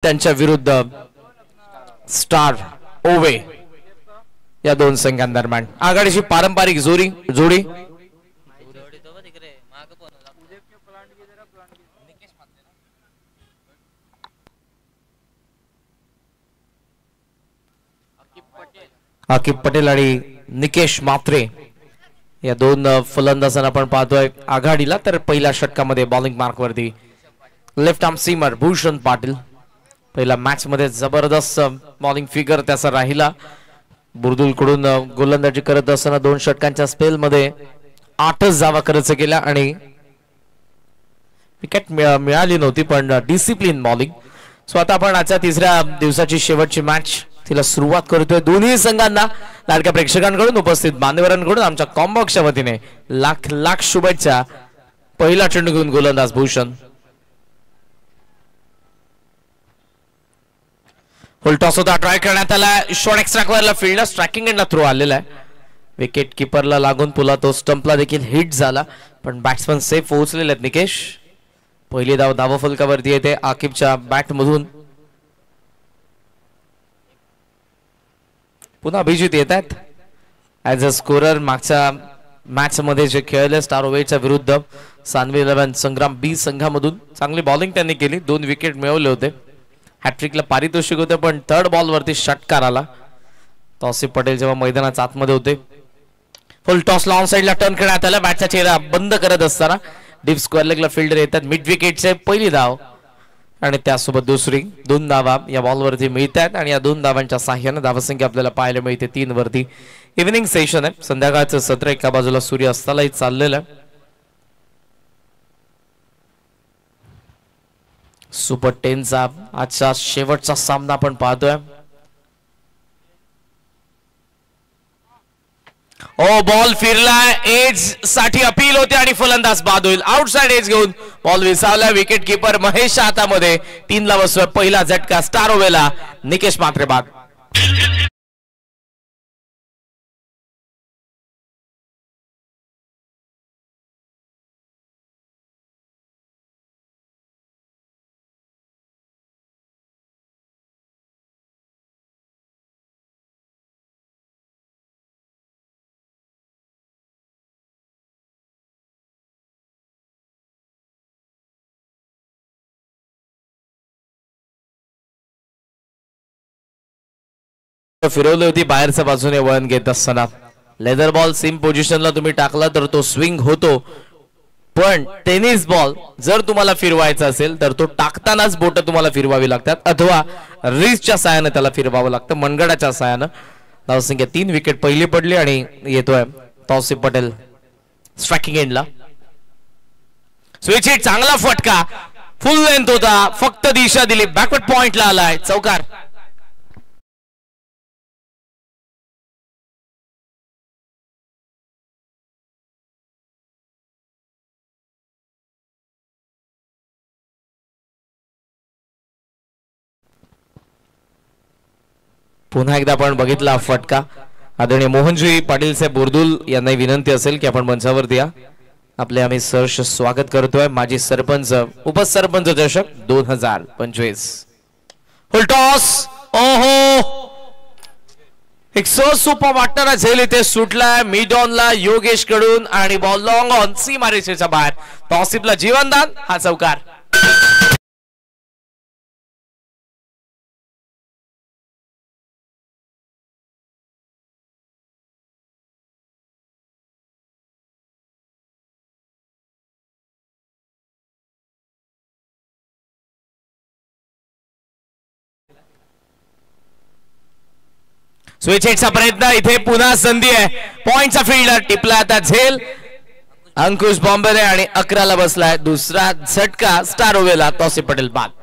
त्यांच्या विरुद्ध स्टार ओवे या दोन संघांदरम्यान आघाडीची पारंपरिक जोडी आकिब पटेल आणि निकेश मात्रे या दोन फलंदाजांना आपण पाहतोय आघाडीला. तर पहिल्या षटकामध्ये बॉलिंग मार्क वरती left arm seamer Bhushan Patil. पहिल्या मॅच मध्ये जबरदस्त बॉलिंग फिगर त्याचा राहिला. बुर्दुल कडून गोलंदाजी करत असताना दोन षटकांच्या स्पेल मध्ये 8 धावा खर्च केल्या आणि विकेट मिळाली नव्हती पण डिसिप्लिन बॉलिंग. सो आता आपण आजच्या तिसऱ्या दिवसाची शेवटची मॅच तिला सुरुवात करतोय. दोन्ही संघांना लाडक्या प्रेक्षकांकडून उपस्थित मान्यवरांकडून आमच्या कॉम्बॉक्सच्या वतीने लाख लाख शुभेच्छा. पहिला चेंडू घेऊन गोलंदाज भूषण. फुल टॉस होता, ट्राय करण्यात आला. शॉट एक्स्ट्रा कव्हरला फील्डर स्ट्रायकिंग एंडला थ्रो आलेला आहे. विकेट किपरला लागून पुला तो स्टंपला देखील हिट झाला पण बॅट्समन सेफ पोहोचलेले आहेत. निकेश पहिली धाव धावफलकावरती येते आकिबच्या बॅट मधून. पुन्हा अभिजित येत आहेत ऍज अ स्कोरर. मागच्या मॅच मध्ये जे खेळले स्टार ओवेच्या विरुद्ध सानवी 11 संग्राम बी संघामधून चांगली बॉलिंग त्यांनी केली. 2 विकेट मिळवले होते. हॅट्रिकला पारितोषिक होते पण थर्ड बॉल वरती षटकार आला. तौसिफ पटेल जेव्हा मैदानाच्या आतमध्ये होते. फुल टॉस लॉंग साइडला टर्न करण्यात आला. बॅटचा चेहरा बंद करत असताना डीप स्क्वेअर लेगला फिल्डर येतात. मिड विकेटचे पहिली धाव आणि त्यासोबत दुसरी. 2 धावा या बॉलवरती मिळतात आणि या 2 धावांच्या साह्याने धावसंख्या आपल्याला पाहायला मिळते 3 वरती. इव्हिनिंग सेशन आहे. संध्याकाळचं सत्र एका बाजूला सूर्य अस्तालाही चाललेलं आहे. सुपर 10चा आजचा शेवटचा सामना आपण पाहतोय. ओ बॉल फिरलाय. एज साठी अपील होते आणि फलंदाज बाद होईल. आउटसाइड एज घेऊन बॉल विसावला. विकेट किपर महेश हातामध्ये 3 ला बसतोय. पहिला झटका स्टार ओवेला. निकेश मात्रे बाद. फिरवली होती बाहेरच्या बाजूने वळण घेत असताना. लेदर बॉल सेम पोझिशनला तुम्ही टाकला तर तो स्विंग होतो पण टेनिस बॉल जर तुम्हाला फिरवायचा असेल तर तो टाकतानाच बोट तुम्हाला फिरवावी लागतात अथवा रिस्टच्या साहाय्याने त्याला फिरवावं लागतं. मनगडाच्या साहाय्याने. धावसंख्या 3 विकेट पहिली पडली आणि येतोय तौसिफ पटेल स्ट्रायकिंग एंडला. स्विच हिट चांगला फटका. फुल लेंथ होता. फक्त दिशा दिली. बॅकवर्ड पॉइंटला आलाय. चौकार. पुन्हा एकदा आपण बघितला फटका. आदरणीय मोहनजी पाटील साहेब बुर्दुल यांना विनंती असेल की आपण मंचावरती या. आपले आम्ही सहर्ष स्वागत करतोय. माजी सरपंच उपसरपंच चषक 2025. फुल टॉस. ओहो एक सोपा वाटणारा झेल इथे सुटलाय मिड ऑनला योगेश कडून आणि बॉल लॉंग ऑन सीमा रेषेच्या बाहेर. तौसिफला जीवनदान. हा चौकार. स्विच हिटचा प्रयत्न. इथे पुन्हा संधी आहे. पॉइंटचा फील्डर टिपला. आता झेल अंकुश बॉम्बे आणि 11 ला बसलाय. दुसरा झटका स्टार ओवेला. तौसिफ पटेल बाद.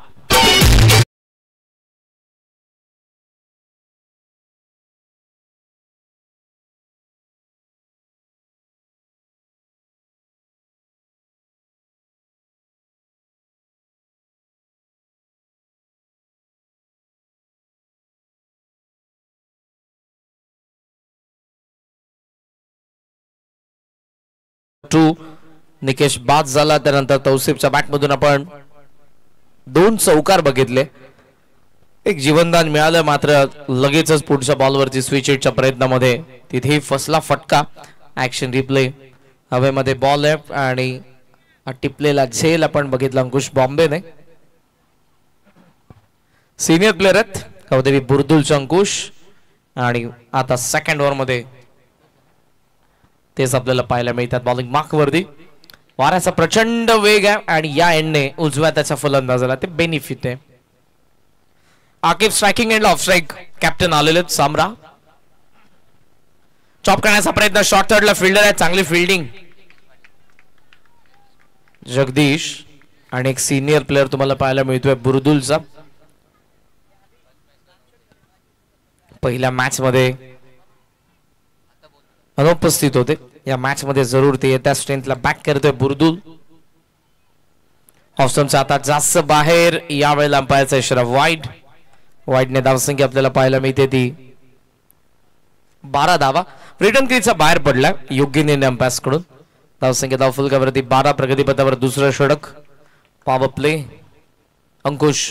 निकेश बाद झाला. त्यानंतर तौसिफच्या बॅट मधून आपण 2 चौकार बघितले. एक जीवनदान मिळालं, मात्र लगेचच पुढच्या बॉलवरती स्विच हिटच्या प्रयत्नामध्ये तिथेही फसला फटका. ऍक्शन रिप्ले हवेमध्ये बॉल आहे आणि टिपलेला झेल आपण बघितला अंकुश बॉम्बेने. सिनियर प्लेअर आहेत कवदेवी बुर्दुलचे अंकुश आणि आता सेकंड ओव्हर मध्ये तेच आपल्याला पाहायला मिळतात. बॉलिंग मार्क वरती वाऱ्याचा प्रचंड वेग आहे आणि या एंडने उजव्या त्याच्या फलंदाजाला ते बेनिफिट आहे. Aqib striking end of strike captain आलेले सामरा. चॉप करण्याचा प्रयत्न, शॉर्ट थर्डला फिल्डर आहे, चांगली फिल्डिंग जगदीश आणि एक सिनियर प्लेअर तुम्हाला पाहायला मिळतोय बुर्दुलचा. पहिल्या मॅच मध्ये अनुपस्थित होते, या मॅच मध्ये जरूर ते येत्या स्ट्रेंथला बॅक करतोय बुर्दुल. ऑप्शनचा आता जास्त बाहेर, यावेळेला अंपायरचा इशारा वाईड. वाईडने धावसंख्या आपल्याला पाहायला मिळते ती 12 धावा. रिटर्न क्रीजचा बाहेर पडला योग्य निर्णय अंपायर्स कडून. धावसंख्या धावफलकावरती 12, प्रगतीपथावर दुसरं षटक. पॉवर प्ले, अंकुश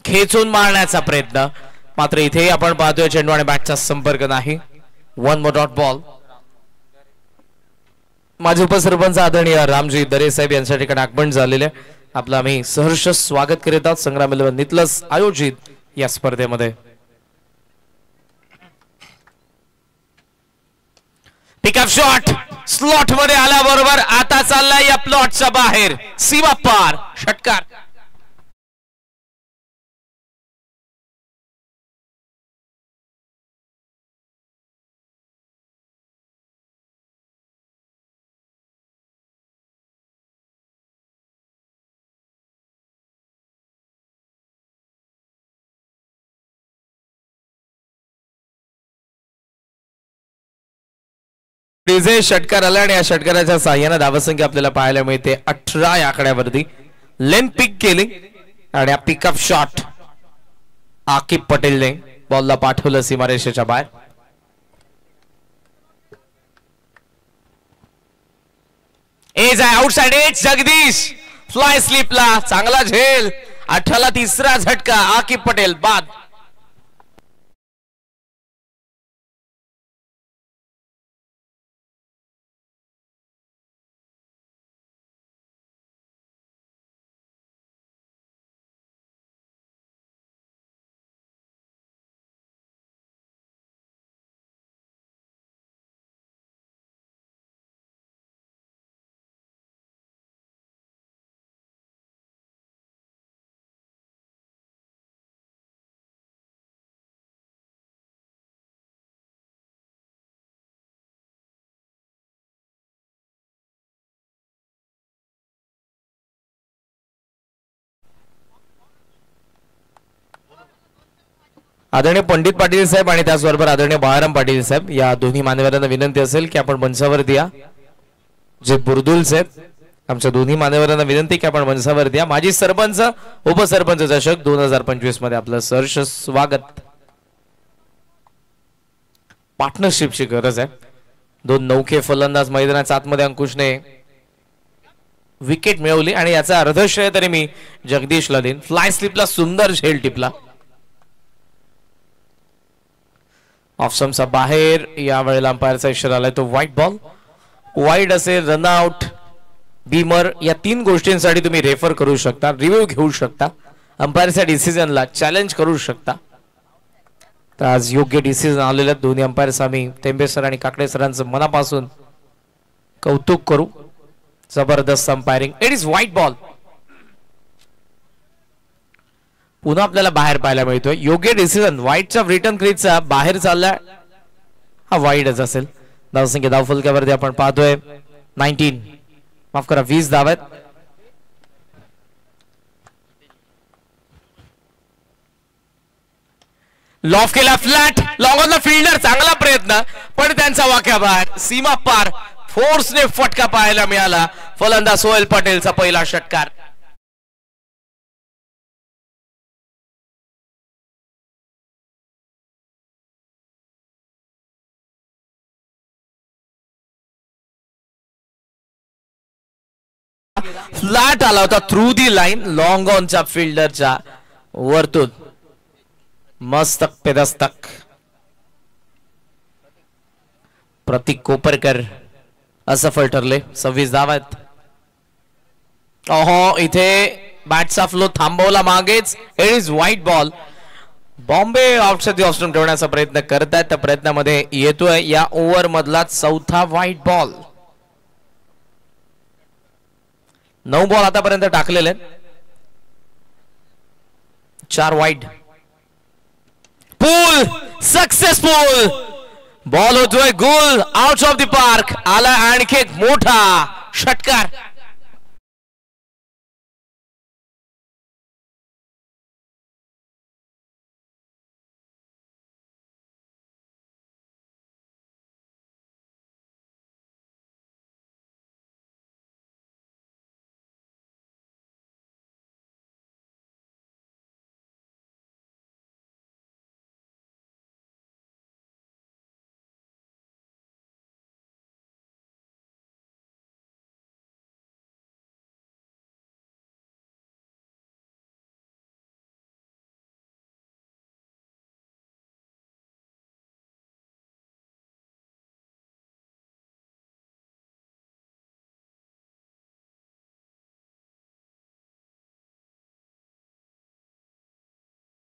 खेचून मारण्याचा प्रयत्न, मात्र इथेही आपण पाहतोय चेंडू आणि बॅटचा संपर्क नाही. 1 मोर डॉट बॉल. माझे उपसरपंच आदरणीय रामजी दरे साहेब यांच्या ठिकाणी आगमन झालेले आपलं आम्ही सहर्ष स्वागत करीत आहोत संग्राम 11 नितलस आयोजित या स्पर्धेमध्ये. पिकअप शॉट स्लॉट मध्ये आल्याबरोबर आता चाललाय या प्लॉटच्या बाहेर, सीमा पार षटकार. डीजे षटकार आला आणि या षटकाराच्या साह्याने धावसंख्या आपल्याला पाहायला मिळते 18 या आकड्यावरती. लेन पिक केली आणि पिकअप शॉट आकिब पटेलने बॉलला पाठवलं सीमारेषेच्या बाहेर. एज आहे आउटसाइड एज. जगदीश फ्लाय स्लिपला चांगला झेल. 18ला तिसरा झटका. आकिब पटेल बाद. आदरणीय पंडित पाटील साहेब आणि त्याचबरोबर आदरणीय बाळाराम पाटील साहेब या दोन्ही मान्यवरांना विनंती असेल की आपण मंचावरती या. जे बुर्दुल साहेब आमच्या दोन्ही मान्यवरांना विनंती की आपण मंचावरती या. माजी सरपंच उपसरपंच चषक 2025 मध्ये आपलं सहर्ष स्वागत. पार्टनरशिपची गरज आहे. 2 नौखे फलंदाज मैदानाच्या आतमध्ये अंकुशने विकेट मिळवली आणि याचा अर्धश्रेय तरी मी जगदीशला देईन. फ्लाय स्लिपला सुंदर झेल टिपला. ऑप्शनचा बाहेर, यावेळेला अंपायरचा इशारा आलाय तो वाईट बॉल. वाईड असेल, रनआउट, बीमर या 3 गोष्टींसाठी तुम्ही रेफर करू शकता, रिव्ह्यू घेऊ शकता, अंपायरच्या डिसिजनला चॅलेंज करू शकता. तर आज योग्य डिसिजन आलेले दोन्ही अंपायर्स आम्ही टेंबे सर आणि काकडे सरांचं मनापासून कौतुक करू. जबरदस्त अंपायरिंग. इट इज वाईट बॉल. पुन्हा आपल्याला बाहेर पाहायला मिळतोय. योग्य डिसिजन. व्हाईटच्या रिटर्न क्रीजचा बाहेर चालला, हा वाईडच असेल. धावसंख्या धावफलकावरती आपण पाहतोय 19, माफ करा 20 धावा आहेत. लॉफ केला flat, long on the fielder, चांगला प्रयत्न पण त्यांचा वाक्या बाहेर. सीमा पार फोर्सने फटका पाहायला मिळाला. फलंदाज सोहेल पटेलचा पहिला षटकार. फ्लॅट आला होता थ्रू दी लाईन, लॉंग ऑनच्या फिल्डरच्या वरतून. मस्तक पे दस्तक. प्रतीक कोपरकर असफल ठरले. 26 धावा आहेत. ओहो, इथे बॅटचा फ्लो थांबवला मागेच. It is white ball. Bombay outside off stump ठेवण्याचा प्रयत्न करतात. त्या प्रयत्नामध्ये येतोय या ओव्हर मधला चौथा व्हाईट बॉल. 9 बॉल आतापर्यंत टाकलेले. 4 वाईड. पूल सक्सेसफुल. बॉल होतोय गोल आउट ऑफ द पार्क. आला आणखी एक मोठा षटकार.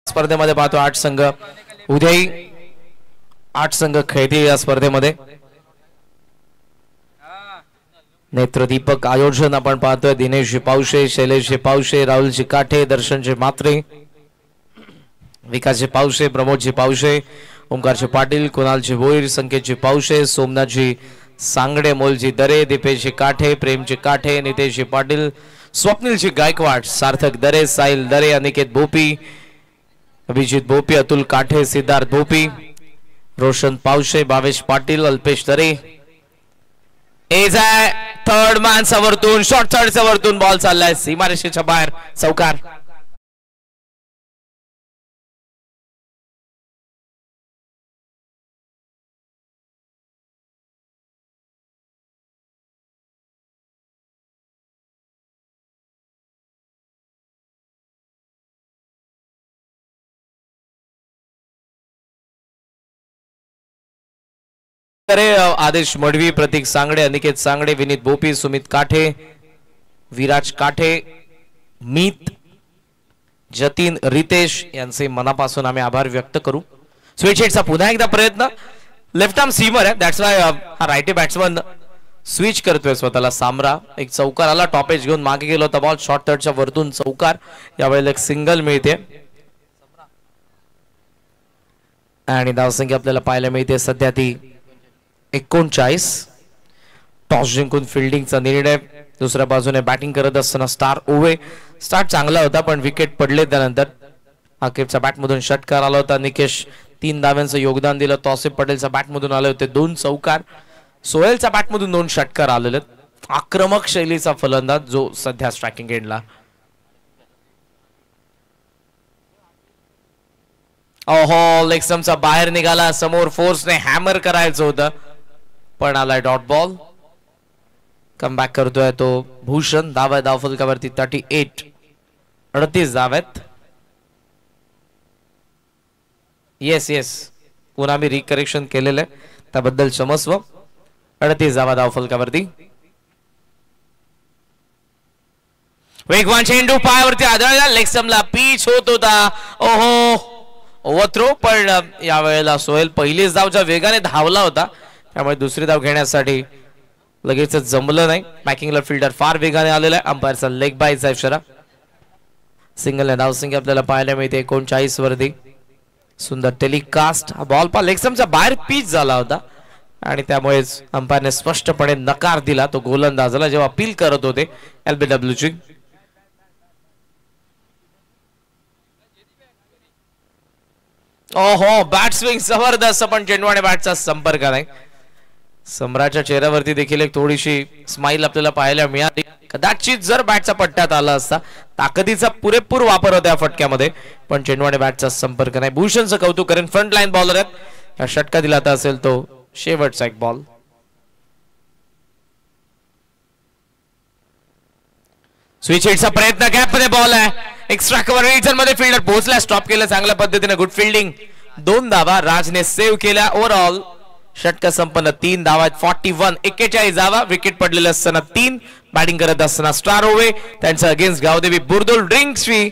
स्पर्धेमध्ये पाहतो 8 संघ. उद्याही 8 संघ खेळतील या स्पर्धेमध्ये. नेत्रदीपक आयोजन आपण पाहतोय. दिनेश पावशे, शैलेश पावशे, राहुल काठे, दर्शन मात्रे, विकास पावशे, प्रमोद पावशे, ओंकार पाटील, कुणाल भोईर, संकेत पावशे, सोमनाथ सांगडे, मोल दरे, दीपेश काठे, प्रेम काठे, नितेश पाटील, स्वप्नील गायकवाड, सार्थक दरे, साहिल दरे, अनिकेत भोपी, अभिजित भोपी, अतुल काठे, सिद्धार्थ भोपी, रोशन पावशे, भावेश पाटील, अल्पेश दरे. एज आहे थर्ड मॅनचा वरतून, शॉर्ट थर्डच्या वरतून बॉल चाललाय सीमारेषेच्या बाहेर. चौकार. आदेश मडवी, प्रतीक सांगडे, अनिकेत सांगडे, विनीत भोपी, सुमित काठे, विराज काठे, मीत, जतीन, रितेश यांचे मनापासून आम्ही आभार व्यक्त करू. स्विच पुन्हा एकदा प्रयत्न. लेफ्ट आर्म सीमर आहे. दॅट्स वाय हा राईटी बॅट्समन स्विच करतोय स्वतःला. सामरा एक चौकार आला, टॉप एज घेऊन मागे गेलो होता बॉल. शॉर्ट थर्डच्या वरतून चौकार. यावेळेला एक सिंगल मिळते आणि धावसंख्या आपल्याला पाहायला मिळते सध्या ती 39. टॉस जिंकून फिल्डिंगचा निर्णय. दुसऱ्या बाजूने बॅटिंग करत असताना स्टार ओवे. स्टार्ट चांगला होता पण विकेट पडले. त्यानंतर आकिबच्या बॅटमधून षटकार आला होता. निकेश 3 धाव्यांचं योगदान दिलं. तौसिफ पटेलच्या बॅटमधून आले होते 2 चौकार. सोहेलच्या बॅटमधून 2 षटकार आलेले. आक्रमक शैलीचा फलंदाज जो सध्या स्ट्रायकिंग एंडला. ओहो, लेग स्टंपचा बाहेर निघाला. समोर फोर्सने हॅमर करायचं होतं पण आलाय डॉट बॉल. कमबॅक करतोय तो भूषण. धावा धावफलकावरती 38. 38 धाव्यात. येस पुन्हा मी रिकरेक्शन केलेलं आहे त्याबद्दल क्षमस्व. 38 धावा धावफलकावरती. वेगवान चेंडू पायावरती आदळला. लेग स्टंपला पिच होत होता. ओहो, ओव्हरथ्रो. पण यावेळेला सोहेल पहिलीच धावच्या वेगाने धावला होता त्यामुळे दुसरी धाव घेण्यासाठी लगेच जमलं नाही. बॅकिंगला फिल्डर फार वेगाने आलेला आहे. अंपायरचा लेग बायचा इशारा. सिंगल धावसंख्या आपल्याला पाहायला मिळते 39 वरती. सुंदर टेलिकास्ट. हा बॉल पा लेग स्टंपच्या बाहेर पिच झाला होता आणि त्यामुळेच अंपायरने स्पष्टपणे नकार दिला तो गोलंदाजाला जेव्हा अपील करत होते LBW ची. ओहो, बॅट स्विंग जबरदस्त पण चेंडू आणि बॅटचा संपर्क नाही. सम्राटच्या चेहऱ्यावरती देखील एक थोडीशी स्माइल आपल्याला पाहायला मिळाली. कदाचित जर बॅटचा पट्ट्यात आला असता. ताकदीचा पुरेपूर वापर होता या फटक्यामध्ये पण चेंडू आणि बॅटचा संपर्क नाही. भूषणचं कौतुक करेन. फ्रंट लाईन बॉलर आहेत. या षटका दिला असेल तो शेवटचा एक बॉल. स्विच हिटचा प्रयत्न, गॅप मध्ये बॉल आहे, एक्स्ट्रा कव्हर रिजन मध्ये फिल्डर पोहोचला, स्टॉप केलं चांगल्या पद्धतीने, गुड फिल्डिंग, 2 धावा राजने सेव्ह केल्या. ओव्हरऑल षटक संपन्न, 3 धावा आहेत, 41, 41 धावा. विकेट पडलेले असताना 3, बॅटिंग करत असताना स्टार ओवे त्यांच्या अगेन्स्ट गावदेवी बुरदुल. ड्रिंक्सची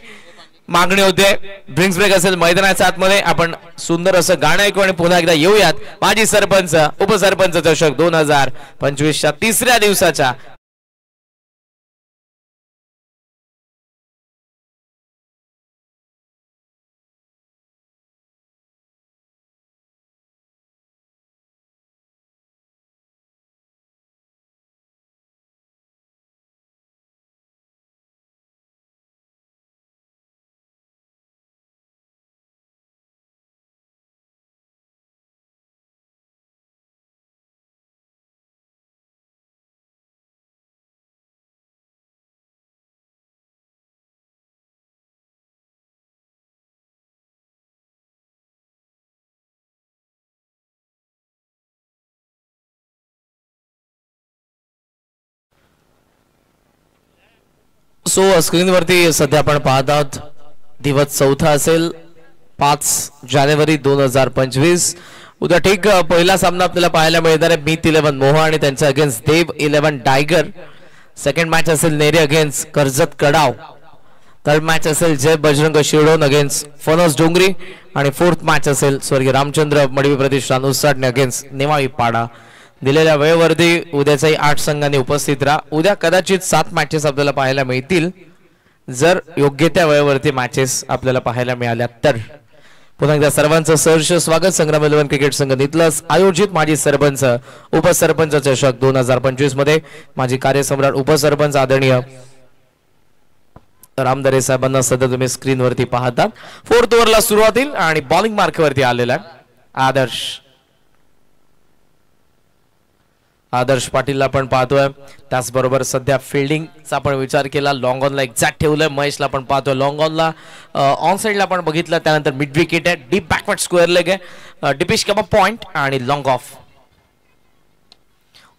मागणी होते, ड्रिंक्स ब्रेक असेल मैदानाच्या आतमध्ये. आपण सुंदर असं गाणं ऐकू आणि पुन्हा एकदा येऊयात. माजी सरपंच उपसरपंच चषक 2025च्या 3ऱ्या दिवसाच्या स्क्रीनवरती सध्या आपण पाहत आहोत. दिवस 4था असेल, 5 जानेवारी 2025. उद्या ठीक पहिला सामना आपल्याला पाहायला मिळणार आहे. मीत 11 मोहा आणि त्यांच्या अगेन्स्ट देव 11 टायगर. सेकंड मॅच असेल नेरे against Karjat Kadav. Third match असेल जय बजरंग शिरडोन अगेन्स्ट फणस डोंगरी. आणि फोर्थ मॅच असेल स्वर्गीय रामचंद्र मडवी प्रतिष्ठान उसाटणे अगेन्स्ट नेवाळी पाडा. दिलेल्या वेळेवरती उद्याचाही 8 संघांनी उपस्थित राहा. उद्या कदाचित 7 मॅचेस आपल्याला पाहायला मिळतील, जर योग्य त्या वेळेवरती मॅचेस आपल्याला पाहायला मिळाल्या तर. पुन्हा एकदा सर्वांचं सहर्ष स्वागत. संग्राम 11 क्रिकेट संघ नितलस आयोजित माजी सरपंच उपसरपंच चषक 2025 मध्ये माजी कार्यसम्राट उपसरपंच आदरणीय रामदरे साहेबांना सध्या तुम्ही स्क्रीनवरती पाहतात. 4th ओव्हरला सुरुवात होईल आणि बॉलिंग मार्कवरती आलेला आदर्श पाटीलला आपण पाहतोय. त्याचबरोबर सध्या फिल्डिंगचा आपण विचार केला, लॉंग ऑनला एक्झॅक्ट ठेवलंय. महेशला आपण पाहतोय लॉंग ऑनला, ऑन साइडला आपण बघितलं. त्यानंतर मिड विकेट आहे, डीप बॅकवर्ड स्क्वेअर लेग आहे, डिपिश कबा पॉइंट आणि लॉंग ऑफ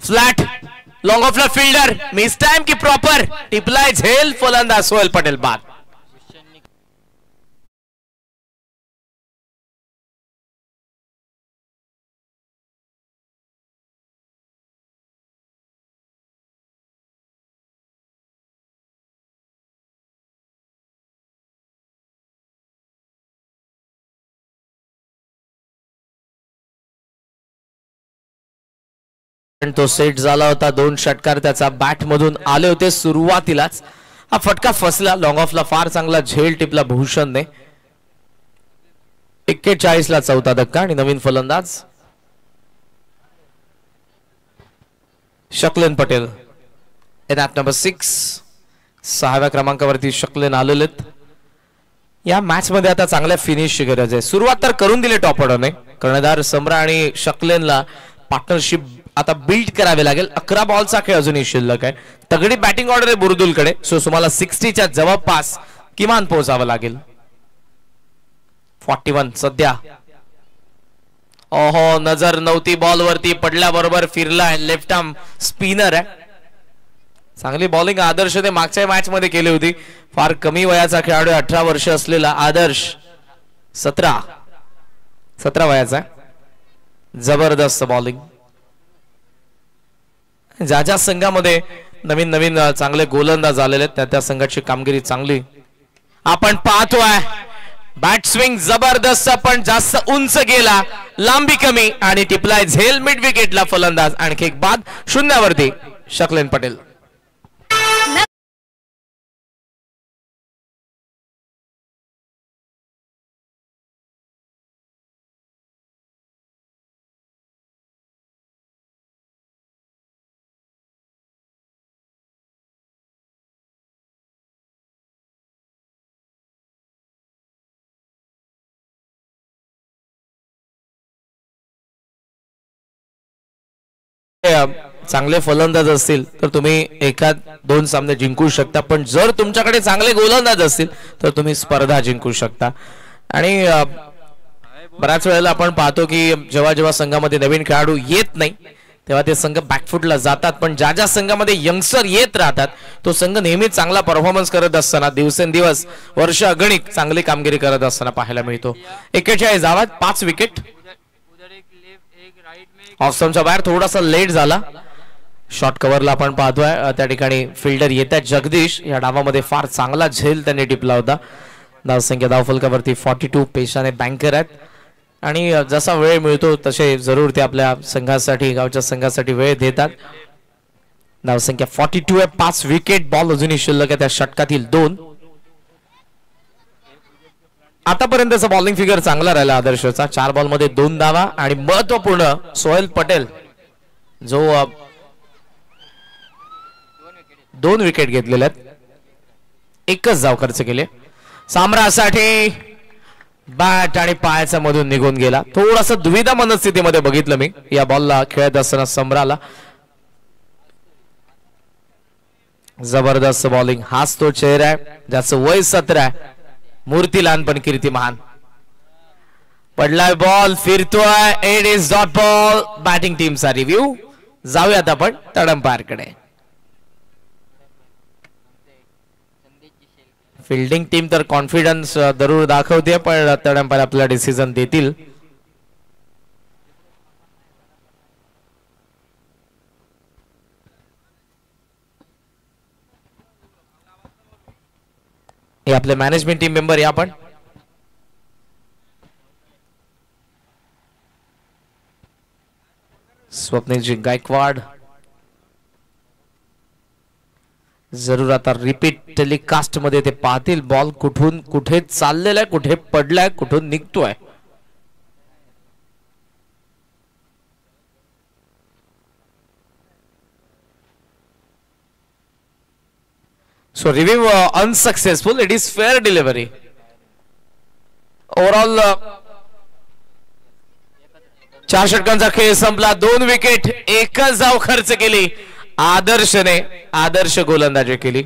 फ्लॅट. लॉंग ऑफला फिल्डर मिस टाइम की प्रॉपर टिपलाय झेल, फलंदाज सोहेल पटेल बाद. तो सेट झाला होता, 2 षटकार त्याचा बॅट मधून आले होते सुरुवातीलाच. हा फटका फसला. लॉंग ऑफला फार चांगला झेल टिपला भूषणने. 41 ला 4था धक्का आणि नवीन फलंदाज शकलेन पटेल. ॲट नंबर 6 6व्या क्रमांकावरती शकलेन आलेले. या मॅच मध्ये आता चांगल्या फिनिशची गरज आहे. सुरुवात तर करून दिली टॉप ऑर्डरने. कर्णधार सम्रा आणि शकलेनला पार्टनरशिप आता बिल्ड करावे लागेल. 11 बॉलचा खेळ अजूनही शिल्लक आहे. तगडी बॅटिंग ऑर्डर आहे बुरदुलकडे, सो तुम्हाला 60च्या जवळपास किमान पोहोचावं लागेल. 41 सध्या. ओहो, नजर नव्हती बॉल वरती, पडल्याबरोबर फिरला. लेफ्ट आर्म स्पिनर आहे. चांगली बॉलिंग आदर्शने मागच्या मॅच मध्ये केली होती. फार कमी वयाचा खेळाडू, 18 वर्ष असलेला आदर्श 17 वयाचा. जबरदस्त बॉलिंग. ज्या ज्या संघामध्ये नवीन नवीन चांगले गोलंदाज आलेले आहेत त्या संघाची कामगिरी चांगली आपण पाहतोय. बॅट स्विंग जबरदस्त, पण जास्त उंच गेला, लांबी कमी आणि टिपलाय झेल मिड विकेटला फलंदाज. आणखी एक बाद. 0वरती शकलेन पटेल. चांगले फलंदाज असतील तर तुम्ही 1-2 सामने जिंकू शकता, पण जर तुमच्याकडे चांगले गोलंदाज असतील तर तुम्ही स्पर्धा जिंकू शकता. आणि बऱ्याच वेळेला आपण पाहतो की जेव्हा जेव्हा संघामध्ये नवीन खेळाडू येत नाही तेव्हा ते संघ बॅकफुटला जातात. पण ज्या ज्या संघामध्ये यंगस्टर येत राहतात तो संघ नेहमीच चांगला परफॉर्मन्स करत असताना दिवसेंदिवस वर्ष अगणिक चांगली कामगिरी करत असताना पाहायला मिळतो. 41 धावा, 5 विकेट. ऑफस्टंपच्या बाहेर थोडासा लेट झाला. शॉर्ट कव्हरला आपण पाहतोय त्या ठिकाणी फिल्डर येत आहेत जगदीश. या डावामध्ये फार चांगला झेल त्यांनी टिपला होता. धावसंख्या धावफलकावरती 42 पेशाने बँकर आहेत आणि जसा वेळ मिळतो तसे जरूर ते आपल्या संघासाठी गावच्या संघासाठी वेळ देतात. धावसंख्या 42 आहे, 5 विकेट. बॉल अजूनही शिल्लक आहे त्या षटकातील 2. आतापर्यंतचा बॉलिंग फिगर चांगला राहिला आदर्शचा. 4 बॉलमध्ये 2 धावा आणि महत्वपूर्ण सोहेल पटेल जो 2 विकेट घेतलेले आहेत, 1च धाव खर्च केले. साम्रासाठी बॅट आणि पायाच्या मधून निघून गेला. थोडासा दुविधा मनस्थितीमध्ये बघितलं मी या बॉलला खेळत असताना सम्राला. जबरदस्त बॉलिंग. हाच तो चेहरा आहे ज्याचं वय 17 आहे. मूर्ती लहानपण कीर्ती महान. पडलाय बॉल, फिरतोय. It is dot ball. Batting टीमचा रिव्ह्यू. जाऊयात आपण तडंपार कडे. फिल्डिंग टीम तर कॉन्फिडन्स जरूर दाखवते पण तडंपार आपला डिसिजन देतील. हे आपले मॅनेजमेंट टीम मेंबर या आपण. स्वप्नीलजी गायकवाड जरूर आता रिपीट टेलिकास्ट मध्ये ते पाहतील बॉल कुठून कुठे चाललेला आहे, कुठे पडलाय, कुठून निघतोय. So review unsuccessful. It is fair delivery. Overall 4 षटकांचा खेळ संपला. 2 विकेट, 1च धाव खर्च केली आदर्शने. आदर्श गोलंदाजी केली.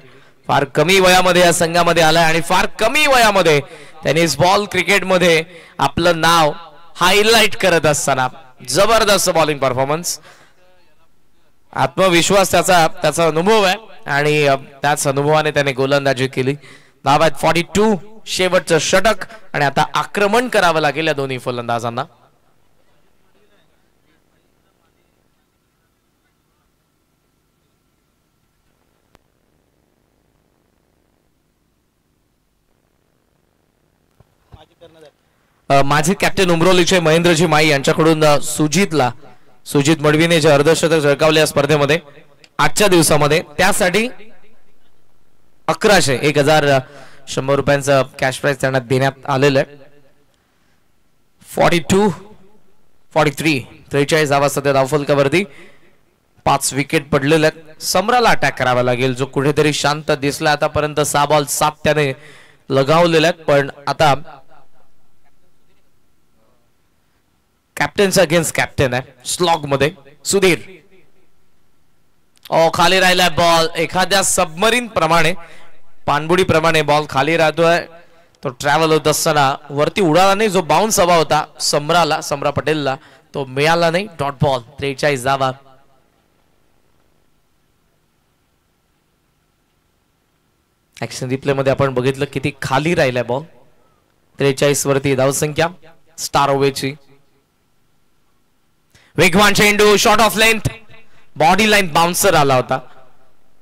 फार कमी वयामध्ये या संघामध्ये आलाय आणि फार कमी वयामध्ये त्यांनी बॉल क्रिकेटमध्ये आपलं नाव हायलाइट करत असताना जबरदस्त बॉलिंग परफॉर्मन्स. आत्मविश्वास त्याचा अनुभव आहे आणि त्याच अनुभवाने त्याने गोलंदाजी केली. धावा आहेत 42. शेवटचं षटक आणि आता आक्रमण करावं लागेल या दोन्ही फलंदाजांना. माझे कॅप्टन उमरोलीचे महेंद्रजी माई यांच्याकडून सुजित मडवीने जे अर्धशतक झळकावले या स्पर्धेमध्ये आजच्या दिवसामध्ये त्यासाठी 1100 रुपयांचं कॅश प्राइज त्यांना देण्यात आलेलं आहे. 43 धावा सध्या धावफलकावरती. 5 विकेट पडलेले आहेत. सम्राला अटॅक करावा लागेल जो कुठेतरी शांत दिसला आतापर्यंत. 6 बॉल 7 त्याने लगावलेले आहेत पण आता कॅप्टनचा अगेन्स्ट कॅप्टन आहे स्लॉग मध्ये सुधीर. खाली राहिलाय बॉल. एखाद्या सबमरीन प्रमाणे पाणबुडी प्रमाणे बॉल खाली राहतोय. तो ट्रॅव्हल होत असताना वरती उडाला नाही. जो बाउन्स हवा होता सम्रा पटेलला तो मिळाला नाही. Dot ball. 43 धावा. ऍक्शन रिप्ले मध्ये आपण बघितलं किती खाली राहिलाय बॉल. 43 वरती धावसंख्या स्टार ओवेची. वेगवान चेंडू, short of length, body line bouncer आला होता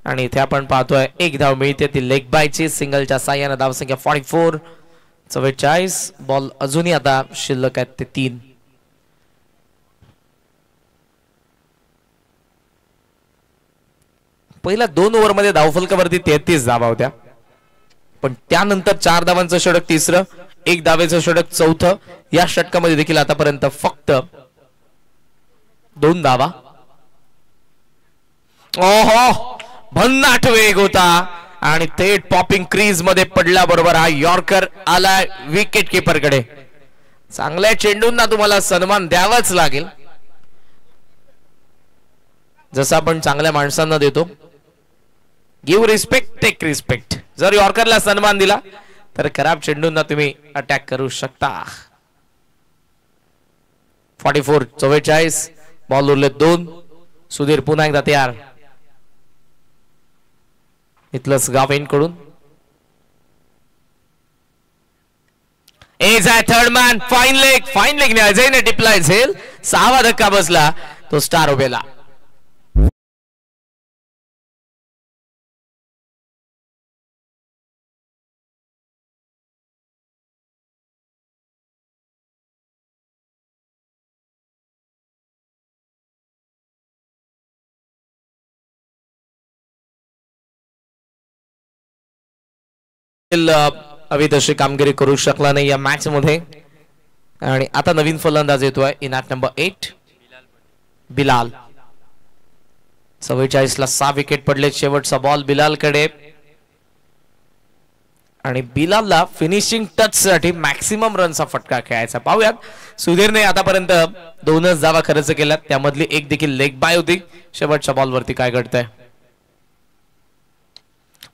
आणि इथे आपण पाहतोय 1 धाव मिळते ती लेग बायची. सिंगलच्या साह्याने धावसंख्या 44. 44. बॉल अजूनही आता शिल्लक आहेत ते 3. पहिल्या 2 ओव्हरमध्ये धावफलकावरती 33 धावा होत्या पण त्यानंतर 4 धावांचं षटक 3रं, 1 धावेचं षटक 4थं. या षटकामध्ये देखील आतापर्यंत फक्त 2 धावा. ओहो, भन्नाट वेग होता आणि थेट पॉपिंग क्रीज मध्ये पडल्याबरोबर हा यॉर्कर आला विकेट कीपर कडे. चांगल्या चेंडूंना तुम्हाला सन्मान द्यावाच लागेल जसं आपण चांगल्या माणसांना देतो. Give respect, take respect. जर यॉर्करला सन्मान दिला तर खराब चेंडूंना तुम्ही अटॅक करू शकता. 44. 44. बॉल उरले 2. सुधीर पुन्हा एकदा तयार. इथलंच गाव एंड कडून एज आहे थर्ड मॅन. फाईन लेग ने अजयने टिपलाय झेल. 6वा धक्का बसला तो स्टार उभेला. अवित अशी कामगिरी करू शकला नाही या मॅच मध्ये. आणि आता नवीन फलंदाज येतोय इन ॲट नंबर 8 बिलाल. 44 ला 6 विकेट पडले. शेवटचा बॉल बिलाल कडे आणि बिलालला फिनिशिंग टच साठी मॅक्सिमम रनचा फटका खेळायचा. पाहूयात. सुधीरने आतापर्यंत 2च धावा खर्च केल्यात. त्यामधली एक देखील लेग बाय होती. शेवटच्या बॉल वरती काय घडतंय.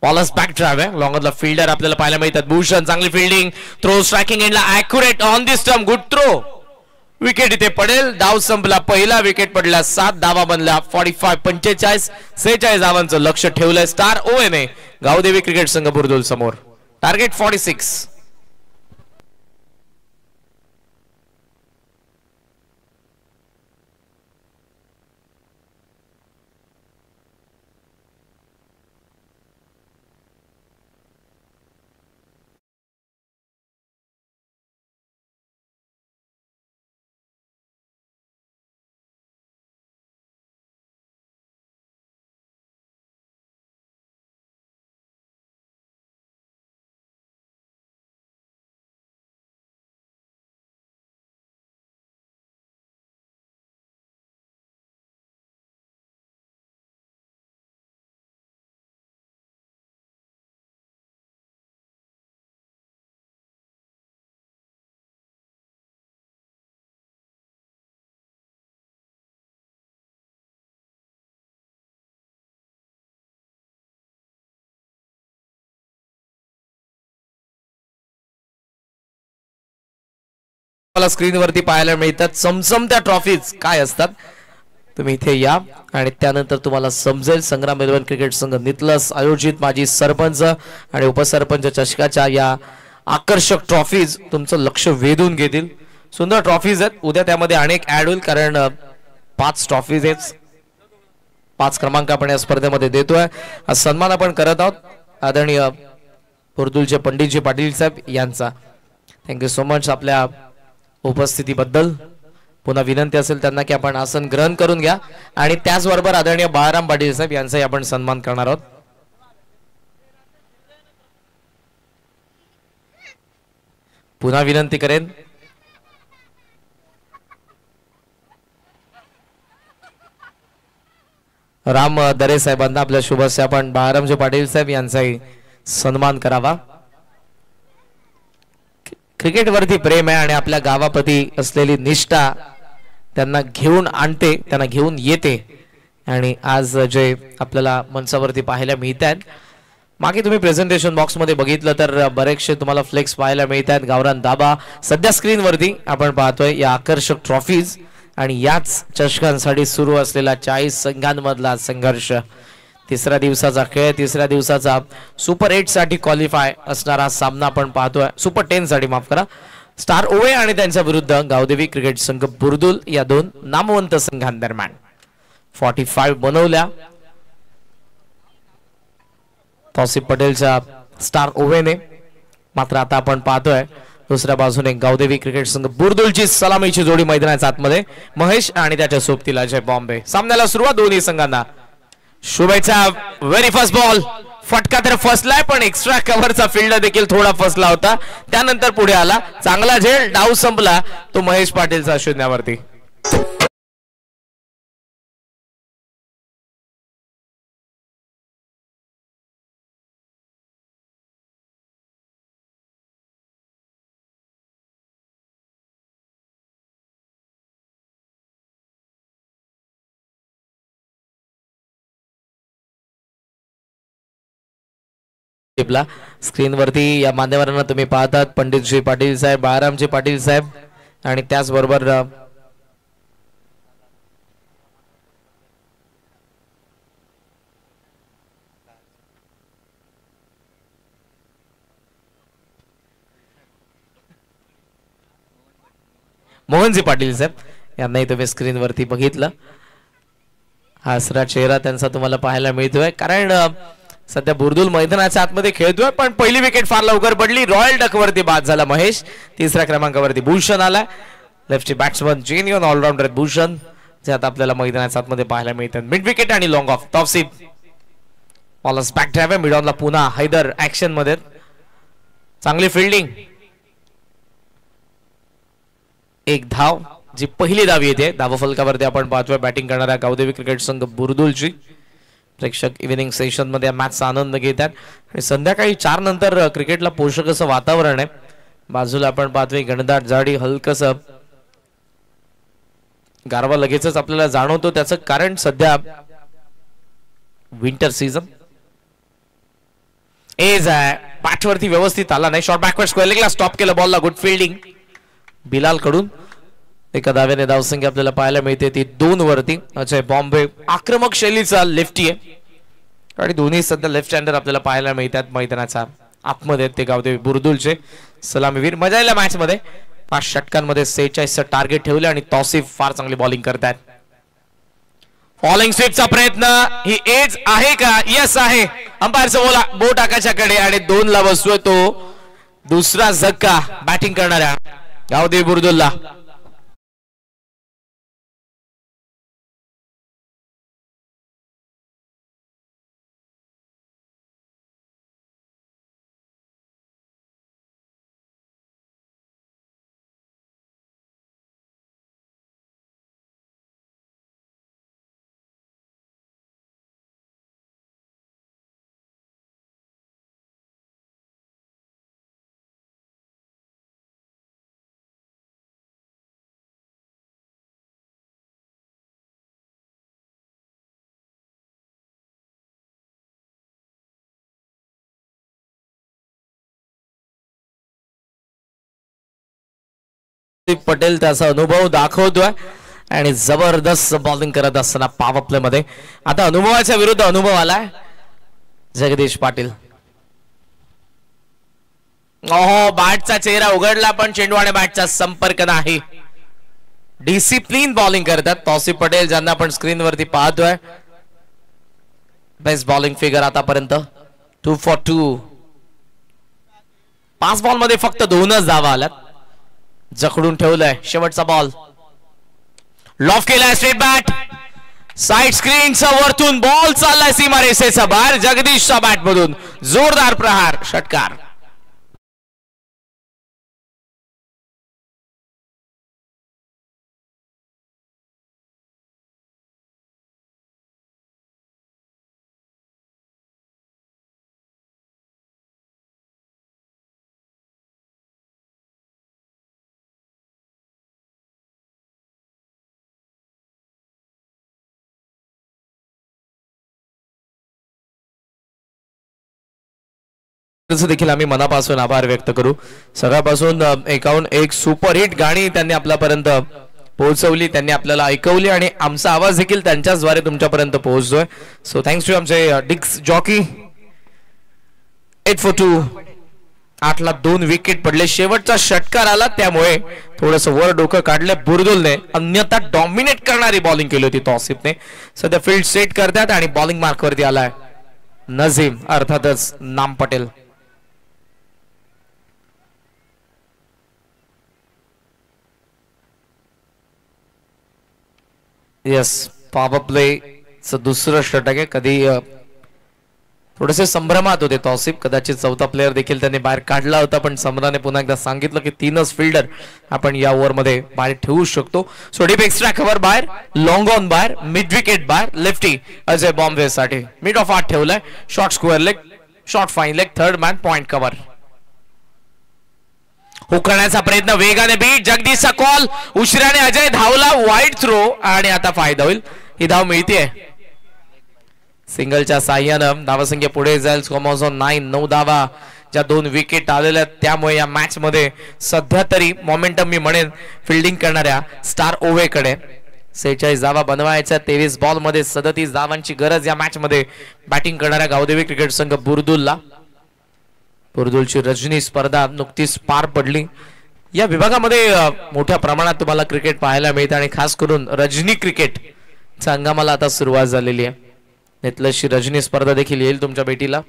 बॉलर्स बॅक ड्राइव्ह आहे. लॉंगरला फिल्डर आपल्याला पाहायला मिळतात. भूषण चांगली फिल्डिंग. थ्रो स्ट्रायकिंग एंडला accurate on the stump. Good throw. Wicket इथे पडेल. डाव संपला. पहिला विकेट पडला. 7 धावा बनल्या. 45 46 धावांचं लक्ष ठेवलंय स्टार ओएने गावदेवी क्रिकेट संघ बुरदुल समोर. टार्गेट 46. मला स्क्रीनवरती पाहायला मिळतात चमचमत्या ट्रॉफीज काय असतात. तुम्ही इथे या आणि त्यानंतर तुम्हाला समजेल. संग्राम 11 क्रिकेट संघ नितलस आयोजित माजी सरपंच आणि उपसरपंच चषकाच्या या आकर्षक ट्रॉफीज तुमचं लक्ष वेधून घेतील. सुंदर ट्रॉफीज आहेत. उद्या त्यामध्ये अनेक ऍड होईल कारण 5 ट्रॉफीज आहेत. 5 क्रमांक आपण या स्पर्धेमध्ये देतोय. हा सन्मान आपण करत आहोत आदरणीय बुरदुलचे पंडितजी पाटील साहेब यांचा. थँक्यू सो मच आपल्या उपस्थितीबद्दल. पुन्हा विनंती असेल त्यांना की आपण आसन ग्रहण करून घ्या आणि त्याचबरोबर आदरणीय बाळाराम पाटील साहेब यांचाही आपण सन्मान करणार आहोत. पुन्हा विनंती करेन राम दरे साहेबांना आपल्या शुभस्य आपण बाळारामजी पाटील साहेब यांचाही सन्मान करावा. क्रिकेट वरती प्रेम आहे आणि आपल्या गावाप्रती असलेली निष्ठा त्यांना घेऊन आणते, त्यांना घेऊन येते. आणि आज जे आपल्याला मंचावरती पाहायला मिळत आहेत, मागे तुम्ही प्रेझेंटेशन बॉक्स मध्ये बघितलं तर बरेचसे तुम्हाला फ्लेक्स पाहायला मिळत आहेत. गावरान दाबा सध्या स्क्रीनवरती आपण पाहतोय या आकर्षक ट्रॉफीज आणि याच चषकांसाठी सुरू असलेला 40 संघांमधला संघर्ष. तिसऱ्या दिवसाचा खेळ, तिसऱ्या दिवसाचा सुपर 8 साठी क्वालिफाय असणारा सामना आपण पाहतोय. सुपर 10 साठी माफ करा. स्टार ओवे आणि त्यांच्या विरुद्ध गावदेवी क्रिकेट संघ बुरदुल या दोन नामवंत संघांदरम्यान 45 बनवल्या. तौसिफ पटेलच्या स्टार ओवेने. मात्र आता आपण पाहतोय दुसऱ्या बाजूने गावदेवी क्रिकेट संघ बुरदुलची सलामीची जोडी मैदानाच्या आतमध्ये महेश आणि त्याच्या सोबतीला अजय बॉम्बे. सामन्याला सुरुवात दोन्ही संघांना. शुभेच्छा. Very first ball. फटका तर फसलाय पण एक्स्ट्रा कव्हरचा फील्डर देखील थोडा फसला होता. त्यानंतर पुढे आला चांगला झेल. डाव संपला तो महेश पाटीलचा शून्यावरती. स्क्रीन वरती या मान्यवरांना तुम्ही पाहतात पंडितजी पाटील साहेब, बाळारामजी पाटील साहेब आणि त्याचबरोबर मोहनजी पाटील साहेब यांनाही तुम्ही स्क्रीनवरती बघितलं. हसरा चेहरा त्यांचा तुम्हाला पाहायला मिळतोय, कारण सध्या बुरदुल मैदानाच्या आतमध्ये खेळतोय. पण पहिली विकेट फार लवकर पडली. रॉयल डक वरती बाद झाला महेश. तिसऱ्या क्रमांकावरती भूषण आला. Lefty batsman genuine allrounder Bhushan जे आता आपल्याला मैदानाच्या आतमध्ये पाहायला मिळतात. मिड विकेट आणि लॉंग ऑफ टॉपसीप बॉलर्स बॅक ड्राइव्ह. मिड ऑनला पुन्हा हैदर ऍक्शन मध्ये. चांगली फिल्डिंग. एक धाव जी पहिली धाव येते. धाव फलकावरती आपण पाहतोय बॅटिंग करणाऱ्या गावदेवी क्रिकेट संघ बुरदुलची. प्रेक्षक इव्हिनिंग सेशन मध्ये मॅचचा आनंद घेतात आणि संध्याकाळी 4 नंतर क्रिकेटला पोषक असं वातावरण आहे. बाजूला आपण पाहतोय घनदाट झाडी, हलकस गारवा लगेचच आपल्याला जाणवतो. त्याचं कारण सध्या विंटर सीझन. एज आहे बॅटवरती व्यवस्थित आला नाही. शॉर्ट बॅकवर्ड स्क्वेअर लेगला स्टॉप केलं बॉलला. गुड फिल्डिंग बिलाल कडून. एका धाव्याने धावसंख्या आपल्याला पाहायला मिळते ती 2 वरती. अजय बॉम्बे आक्रमक शैलीचा लेफ्टी आहे आणि दोन्ही सध्या लेफ्ट हँडर आपल्याला पाहायला मिळतात मैदानाच्या आतमध्ये. ते गावदेवी बुरदुलचे सलामीवीर. मजा आला मॅच मध्ये. 5 षटकांमध्ये 46चं टार्गेट ठेवलं आणि तौसिफ फार चांगली बॉलिंग करतात. फॉलिंग स्वीपचा प्रयत्न. ही एज आहे का? यस आहे. अंपायरचा बोट आकाशाकडे आणि 2 ला बसतोय तो दुसरा झक्का बॅटिंग करणाऱ्या गावदेवी बुरदुलला. पटेल त्याचा अनुभव दाखवतोय आणि जबरदस्त बॉलिंग करत असताना पॉवर प्ले मध्ये. आता अनुभवाच्या विरुद्ध अनुभव आलाय जगदीश पाटील. ओहो, बॅटचा चेहरा उघडला पण चेंडू आणि बॅटचा संपर्क नाही. डिसिप्लिन बॉलिंग करतात तौसिफ पटेल ज्यांना आपण स्क्रीनवरती पाहतोय. बेस्ट बॉलिंग फिगर आतापर्यंत 2 for 2. 5 बॉल मध्ये फक्त 2च धावा आल्यात. जखडून ठेवलंय. शेवटचा बॉल लॉफ केलाय. स्ट्रेट बॅट साइड स्क्रीनचा वरतून बॉल चाललाय सीमारेषेचा बाहेर. जगदीशच्या बॅट मधून जोरदार प्रहार, षटकार. देखील आम्ही मनापासून आभार व्यक्त करू. सगळ्यापासून 51 सुपरहिट गाणी त्यांनी आपल्यापर्यंत पोहोचवली, त्यांनी आपल्याला ऐकवली आणि आमचा आवाज देखील त्यांच्याद्वारे तुमच्यापर्यंत पोहोचतोय. सो थँक्स टू आमचे डिक्स जॉकी. 8 for 2. 8 ला 2 विकेट पडले. शेवटचा षटकार आला त्यामुळे थोडस वर डोकं काढलं बुरदुलने. अन्यथा डॉमिनेट करणारी बॉलिंग केली होती तौसिफने. सध्या फील्ड सेट करतात आणि बॉलिंग मार्क वरती आलाय नजीम, अर्थातच नाम पटेल. यस, पॉवर प्लेचं दुसरं षटक आहे. कधी थोडेसे संभ्रमात होते तौसिफ. कदाचित चौथा प्लेअर देखील त्यांनी बाहेर काढला होता, पण सम्राने पुन्हा एकदा सांगितलं की 3च फिल्डर आपण या ओव्हर मध्ये बाहेर ठेवू शकतो. सो डीप एक्स्ट्रा कव्हर बाहेर, लॉंग ऑन बाहेर, मिड विकेट बाहेर. लेफ्टी अजय बॉम्बे साठी मिड ऑफ 8 ठेवलाय. Short square leg, short fine leg, third man point cover. हुकण्याचा प्रयत्न वेगाने बीट. जगदीशचा कॉल. उशिराने अजय धावला. वाईड थ्रो आणि आता फायदा होईल. ही धाव मिळते सिंगलच्या साह्यानं. धावसंख्या पुढे जाईल. स्कोमॉझॉन 9. 9 धावा ज्या 2 विकेट आलेल्या, त्यामुळे या मॅच मध्ये सध्या तरी मोमेंटम मी म्हणेन फिल्डिंग करणाऱ्या स्टार ओवेकडे. 46 धावा बनवायच्या. 23 बॉल मध्ये 37 धावांची गरज या मॅच मध्ये बॅटिंग करणाऱ्या गावदेवी क्रिकेट संघ बुरदुलला. बुरदुलची रजनी स्पर्धा नुकतीच पार पडली. या विभागामध्ये मोठ्या प्रमाणात तुम्हाला क्रिकेट पाहायला मिळते आणि खास करून रजनी क्रिकेट हंगामाला आता सुरुवात झालेली आहे. नेतलशी रजनी स्पर्धा देखील येईल तुमच्या भेटीला.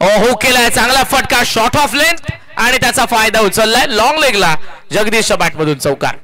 हो केलाय चांगला फटका शॉर्ट ऑफ लेंथ आणि त्याचा फायदा उचललाय लॉंग लेगला जगदीशच्या बॅट मधून चौकार.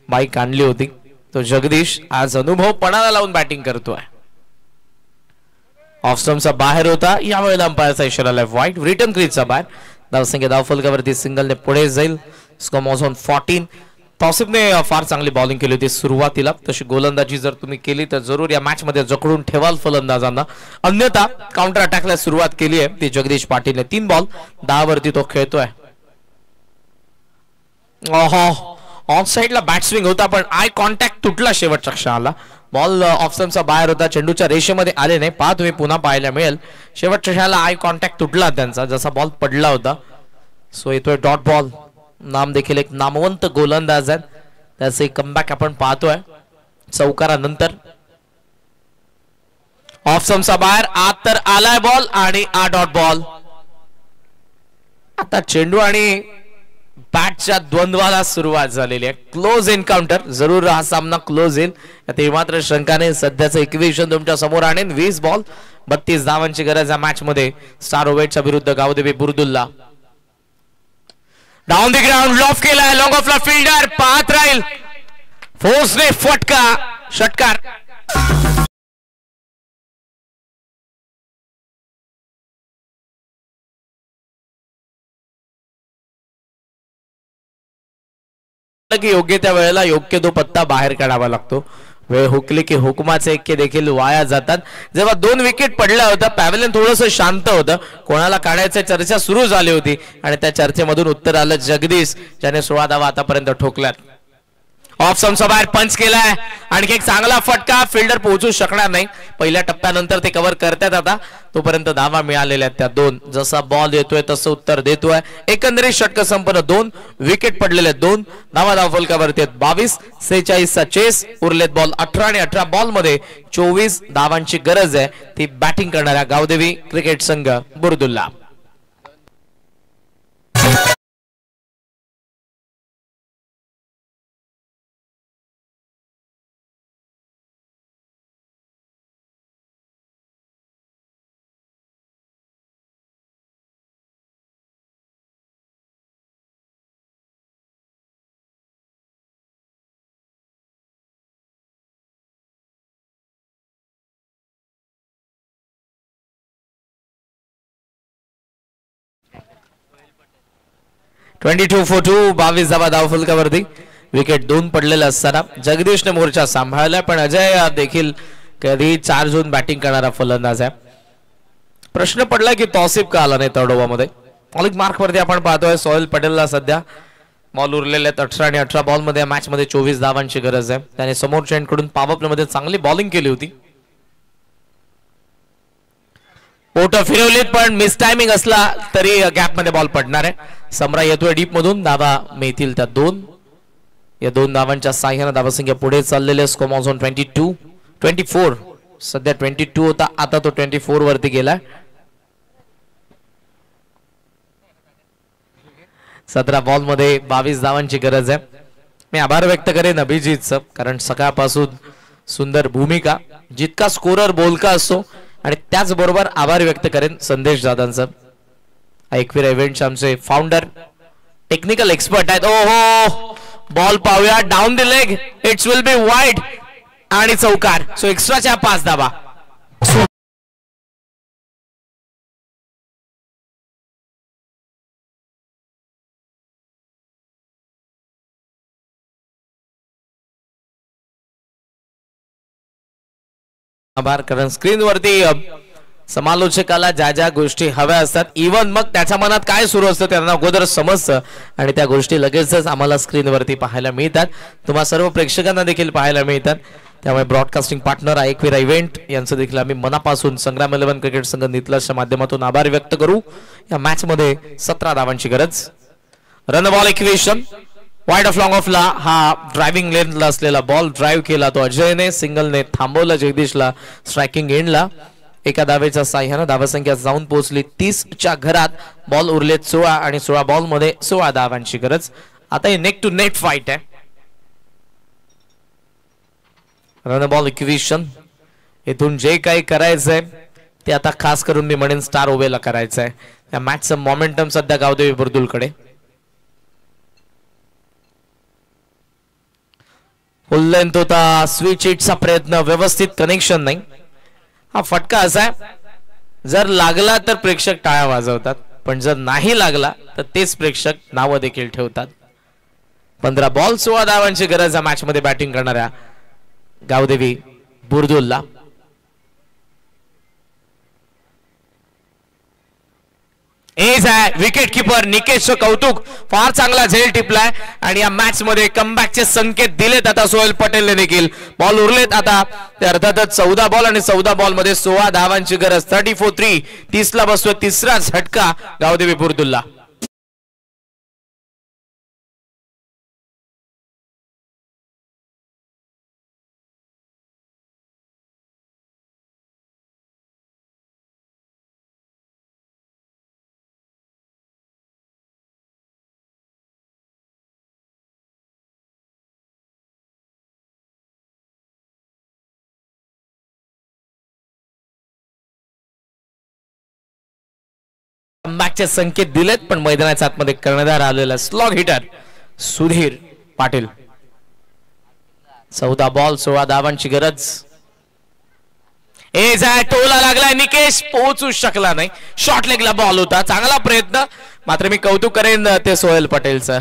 बाईक आणली होती तो जगदीश आज अनुभव पणाला लावून बॅटिंग करतोय. ऑफ स्टंपचा बाहेर होता यावेळेला अंपायरचा इशारा लेफ्ट वाईट रिटर्न क्रीजचा बाहेर. धावसंख्या धावफलकावरती सिंगलने पुढे जाईल. Score Moj on 14. तौसिफने फार चांगली बॉलिंग केली होती सुरुवातीला. तशी गोलंदाजी जर तुम्ही केली तर जरूर या मॅच मध्ये जखडून ठेवाल फलंदाजांना. अन्यथा काउंटर अटॅकला सुरुवात केली आहे ती जगदीश पाटीलने. 3 बॉल 10 वरती तो खेळतोय. ऑफ साइडला बॅट स्विंग होता पण आय कॉन्टॅक्ट तुटला शेवटच्या क्षणाला. बॉल ऑफ स्टंपचा बाहेर होता. चेंडूच्या रेषेमध्ये आले नाही. पहा तुम्ही पुन्हा पाहायला मिळेल शेवटच्या क्षणाला आय कॉन्टॅक्ट तुटला त्यांचा जसा बॉल पडला होता. सो येतोय डॉट बॉल. नाम देखील एक नामवंत गोलंदाज आहेत. त्याचे कमबॅक आपण पाहतोय चौकारानंतर. ऑफ स्टंपचा बाहेर आत तर आलाय बॉल आणि डॉट बॉल. आता चेंडू आणि बॅटच्या द्वंद्वाला सुरुवात झालेली आहे. क्लोज एन्काउंटर जरूर हा सामना क्लोज येईल ते मात्र शंकाने. सध्याचं इक्वेशन तुमच्या समोर आणेन. 20 बॉल 32 धावांची गरज या मॅच मध्ये स्टार ओवेटच्या विरुद्ध गावदेवी बुर्दुल्ला. डाऊन द ग्राउंड लॉफ केलाय लॉंग ऑफला फिल्डर पाहत राहील. फोर्सने फटका षटकार. की योग्य त्या वेळेला योग्य तो पत्ता बाहेर काढावा लागतो. वेळ हुकली की हुकमाचे एक्के देखील वाया जातात. जेव्हा 2 विकेट पडल्या होत्या पॅव्हलियन थोडंसं शांत होतं. कोणाला काढायची चर्चा सुरू झाली होती आणि त्या चर्चेमधून उत्तर आलं जगदीश ज्याने 16 धावा आतापर्यंत ठोकल्यात. ऑफ स्टंपचा बाहेर पंच केलाय. आणखी एक चांगला फटका. फिल्डर पोहोचू शकणार नाही. पहिल्या टप्प्यानंतर ते कव्हर करतात. आता तोपर्यंत धावा मिळालेल्या आहेत त्या 2. जसा बॉल येतोय तसं उत्तर देतोय. एकंदरीत षटक संपन्न 2 विकेट पडलेले 2 धावा धावफलकावरती 22. 46चा चेस. उरलेत बॉल 18 आणि 18 बॉल मध्ये 24 धावांची गरज आहे ती बॅटिंग करणाऱ्या गावदेवी क्रिकेट संघ बुर्दुल्ला. (22 for 2) 22 धावा धावफलकावरती. विकेट 2 पडलेला असताना जगदीशने मोर्चा सांभाळला पण अजय देखील कधी 4 झोन बॅटिंग करणारा फलंदाज आहे. प्रश्न पडला की तौसिफ का आला नाही तडोबामध्ये. ऑलिक मार्क वरती आपण पाहतोय सोहेल पटेलला सध्या बॉल उरलेले आहेत 18 आणि 18 बॉल मध्ये मॅच मध्ये 24 धावांची गरज आहे. त्याने समोरच्या एंडकडून पॉवर प्ले मध्ये चांगली बॉलिंग केली होती. पोट फिरवलीत पण मिस टायमिंग असला तरी गॅप मध्ये बॉल पडणार आहे. सम्रा येतोय डीप मधून. धावा मिळतील त्या 2. या 2 धावांच्या साह्याने धावसंख्या पुढे चाललेले. Score Moj on 24. सध्या 22 होता आता तो 24 वरती गेलाय. 17 बॉल मध्ये 22 धावांची गरज आहे. मी आभार व्यक्त करेन अभिजितचं कारण सकाळपासून सुंदर भूमिका. जितका स्कोरर बोलका असतो आणि त्याचबरोबर आभार व्यक्त करेन संदेश दादांचं. एकविरा इव्हेंटचे आमचे फाउंडर टेक्निकल एक्सपर्ट आहेत. ओहो बॉल पाहूया down the leg. It's will be wide आणि चौकार. सो एक्स्ट्राच्या 5 धावा. आभार कारण स्क्रीन वरती समालोचकाला ज्या ज्या गोष्टी हव्या असतात इवन मग त्याच्या मनात काय सुरू असतं त्यांना अगोदर समजतं आणि त्या गोष्टी लगेचच आम्हाला स्क्रीनवरती पाहायला मिळतात. तुम्हा सर्व प्रेक्षकांना देखील पाहायला मिळतात. त्यामुळे ब्रॉडकास्टिंग पार्टनर एकविरा इव्हेंट यांचं देखील आम्ही मनापासून संग्राम 11 क्रिकेट संघ नितलसच्या माध्यमातून आभार व्यक्त करू. या मॅच मध्ये 17 धावांची गरज. Run ball equation wide off long ऑफला हा ड्रायव्हिंग लेनला असलेला बॉल ड्राईव्ह केला तो अजयने. सिंगलने थांबवला जगदीशला स्ट्रायकिंग एंडला. एका धावेच्या साह्यानं धावसंख्या जाऊन पोहोचली 30च्या घरात. बॉल उरलेत 16 आणि 16 बॉल मध्ये 16 धावांची गरज. आता हे नेक टू नेट फाईट आहे. रन बॉल इक्वेशन इथून जे काही करायचंय ते आता खास करून मी म्हणेन स्टार ओवेला करायचंय. या मॅचचं मोमेंटम सध्या गावदेवी बुर्दुलकडे. फुल लेंथ होता स्विच हिटचा प्रयत्न व्यवस्थित कनेक्शन नाही. हा फटका असा आहे जर लागला तर प्रेक्षक टाळ्या वाजवतात पण जर नाही लागला तर तेच प्रेक्षक नावं देखील ठेवतात. 15 बॉल 16 धावांची गरज या मॅच मध्ये बॅटिंग करणाऱ्या गावदेवी बुर्दुलला. एज आहे विकेट किपर निकेशचं कौतुक. फार चांगला झेल टिपलाय आणि या मॅच मध्ये कमबॅकचे संकेत दिलेत आता सोहेल पटेलने देखील. बॉल उरलेत आता ते अर्थातच 14 बॉल आणि 14 बॉल मध्ये 16 धावांची गरज. 34-3 30ला बसतोय तिसरा झटका गावदेवी बुर्दुलला. कमबॅकचे संकेत दिलेत पण मैदानाच्या आतमध्ये कर्णधार आलेला slog hitter Sudhir Patil. 14 ball 16 धावांची गरज. एज आहे टोला लागलाय निकेश पोहोचू शकला नाही. शॉर्ट लेगला बॉल होता चांगला प्रयत्न मात्र मी कौतुक करेन ते सोहेल पटेलचं.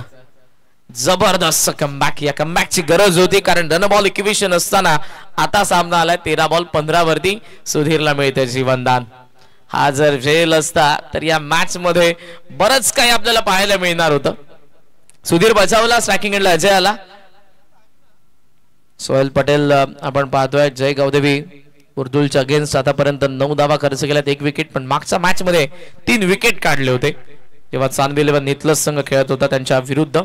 जबरदस्त कमबॅक. या कमबॅकची गरज होती कारण रन बॉल इक्वेशन असताना आता सामना आलाय 13 बॉल 15 वरती सुधीरला मिळते जीवनदान. हा जर झेल असता तर या मॅच मध्ये बरंच काही आपल्याला पाहायला मिळणार होतं. सुधीर बचावला स्ट्रायकिंग एंडला अजय आला. सोहेल पटेल आपण पाहतोय जय गावदेवी बुर्दुलच्या अगेन्स्ट आतापर्यंत 9 धावा खर्च केल्यात 1 विकेट पण मागच्या मॅच मध्ये 3 विकेट काढले होते जेव्हा चांदवी 11 नितलस संघ खेळत होता त्यांच्या विरुद्ध.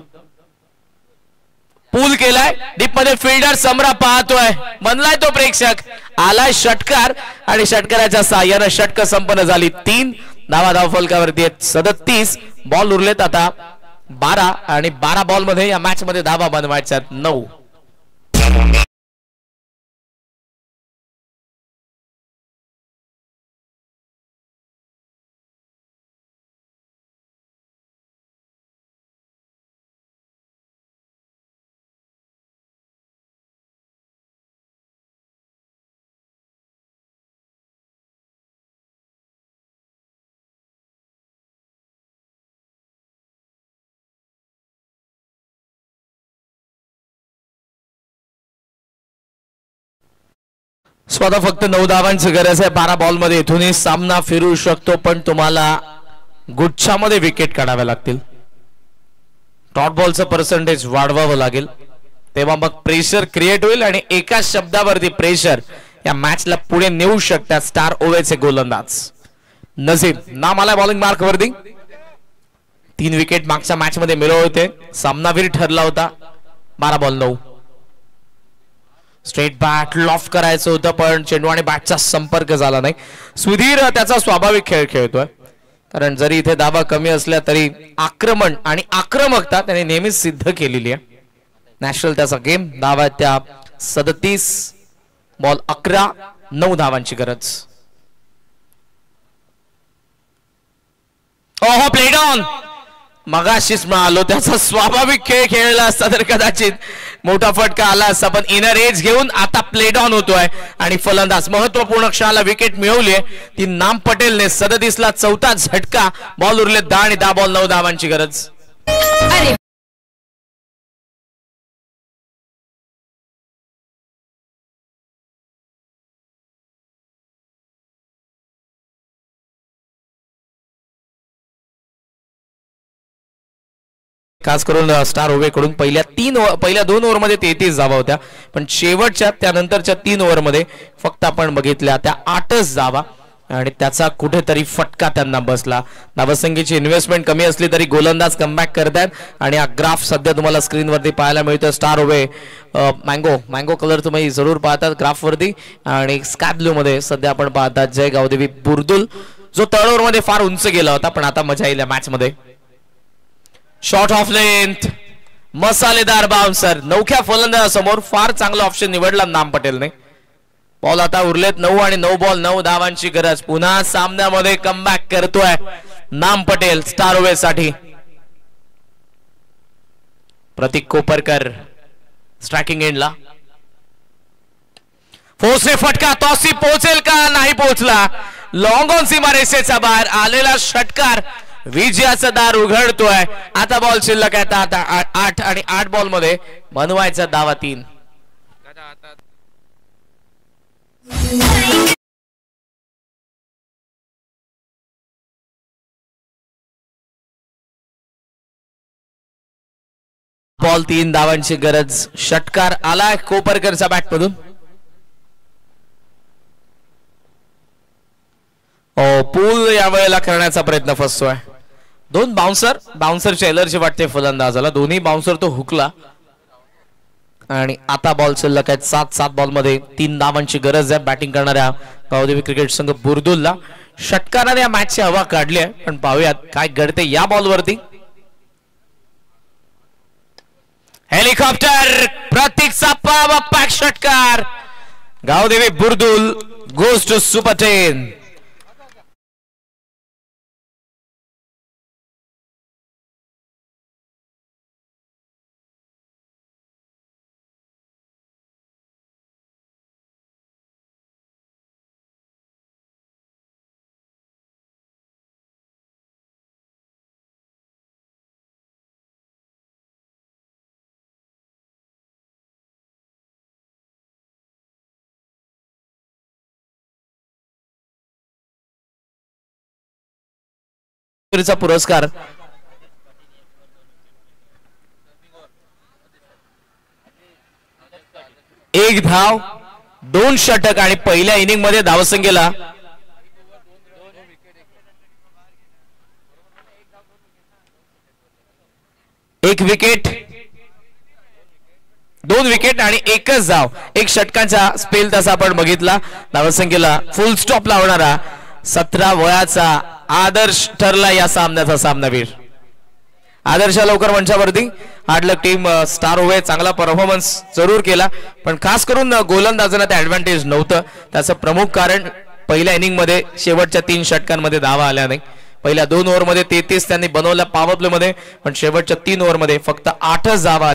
पूल केलाय डीप मध्ये फिल्डर समरा पाहतोय बनलाय तो प्रेक्षक. आलाय षटकार आणि षटकाराच्या साह्यानं षटक संपन्न झाली. 3 धावा धावफलकावरती आहेत. 37 बॉल उरलेत आता 12 आणि 12 बॉल मध्ये या मॅच मध्ये धावा बनवायच्या 9. स्वतः फक्त 9 धावांची गरज आहे. 12 बॉल मध्ये इथूनही सामना फिरू शकतो पण तुम्हाला गुच्छामध्ये विकेट काढाव्या लागतील. डॉट बॉलचं पर्सेंटेज वाढवावं लागेल तेव्हा मग प्रेशर क्रिएट होईल आणि एका शब्दावरती प्रेशर या मॅचला पुढे नेऊ शकतात स्टार ओवेचे गोलंदाज. नजीब नाम आलाय बॉलिंग मार्क वरती. 3 विकेट मागच्या मॅच मध्ये मिळवले होते. सामनावीर ठरला होता. 12 बॉल 9. स्ट्रेट बॅट लॉफ्ट करायचं होतं पण चेंडू आणि बॅटचा संपर्क झाला नाही. सुधीर त्याचा स्वाभाविक खेळ खेळतोय कारण जरी इथे धावा कमी असल्या तरी आक्रमण आणि आक्रमकता त्याने नेहमीच सिद्ध केलेली आहे. नॅशनल त्याचा गेम. धावा त्या 37 बॉल 11 9 धावांची गरज. ओहो प्लेड ऑन मगाशीच मिळालो. त्याचा स्वाभाविक खेळ खेळला असता तर कदाचित मोठा फटका आला असता पण इनर एज घेऊन आता प्लेड ऑन होतोय आणि फलंदाज महत्वपूर्ण क्षणाला विकेट मिळवली ती नाम पटेलने. 37 ला 4था झटका. बॉल उरले 10 आणि 10 बॉल 9 धावांची गरज. खास करून स्टार ओवेकडून पहिल्या 2 ओव्हरमध्ये 33 धावा होत्या, पण शेवटच्या त्यानंतरच्या 3 ओव्हरमध्ये फक्त आपण बघितल्या त्या 8च धावा आणि त्याचा कुठेतरी फटका त्यांना बसला. धावसंख्येची इन्व्हेस्टमेंट कमी असली तरी गोलंदाज कमबॅक करतात आणि हा ग्राफ सध्या तुम्हाला स्क्रीनवरती पाहायला मिळतो. स्टार ओवे मँगो कलर तुम्ही जरूर पाहतात ग्राफवरती आणि स्काय ब्लू मध्ये सध्या आपण पाहतात जय गावदेवी बुर्दुल, जो थर्ड ओव्हरमध्ये फार उंच गेला होता, पण आता मजा येईल मॅच मध्ये. शॉट ऑफ लेंथ, मसालेदार बाउन्सर, नवख्या फलंदाजासमोर फार चांगला ऑप्शन निवडला नाम पटेलने. बॉल आता उरलेत 9 आणि 9 बॉल 9 धावांची गरज. पुन्हा सामन्यामध्ये कमबॅक करतोय नाम पटेल स्टार ओवे साठी. प्रतीक कोपरकर स्ट्रायकिंग एंडला. फोर्सने फटका, टॉसी पोहोचेल का? नाही पोहोचला. लॉंग ऑन सीमारेषेच्या बाहेर आलेला षटकार विजयाचा दार उघडतोय. आता बॉल शिल्लक आहे, आता 8 आणि 8 बॉल मध्ये बनवायचा धावा 3. बॉल 3 धावांची गरज. षटकार आलाय कोपरकरच्या बॅटमधून. पूल या वेळेला करण्याचा प्रयत्न फसतोय. 2 बाउन्सरच्या एलर्जी वाटते फलंदाजाला, दोन्ही बाउन्सर तो हुकला आणि आता बॉल शिल्लक आहेत 7 बॉल मध्ये 3 धावांची गरज आहे बॅटिंग करणाऱ्या गावदेवी क्रिकेट संघ बुर्दुलला. षटकाराने या मॅचची हवा काढली आहे, पण पाहूयात काय घडते या बॉलवरती. हेलिकॉप्टर, प्रतीकचा पॅक षटकार. गावदेवी बुर्दुल गोज टू सुपर 10. पुरस्कार. एक धाव, 2 षटक आणि पहिल्या इनिंग मध्ये धावसंख्येला 1 विकेट, 2 विकेट आणि 1च धाव. 1 षटकांचा स्पेल तसा आपण बघितला. धावसंख्येला फुल स्टॉप लावणारा 17 वयाचा आदर्श ठरला या सामन्याचा सामनावीर. आदर्श लवकर मंचावरती. हार्डलक टीम स्टार ओवे चांगला परफॉर्मन्स जरूर केला, पण खास करून गोलंदाजांना ते ऍडव्हान्टेज नव्हतं. त्याचं प्रमुख कारण पहिल्या इनिंग मध्ये शेवटच्या 3 षटकांमध्ये धावा आल्या नाही. पहिल्या 2 ओव्हरमध्ये 33 त्यांनी बनवल्या पॉवर प्ले मध्ये, पण शेवटच्या 3 ओव्हरमध्ये फक्त 8च धावा.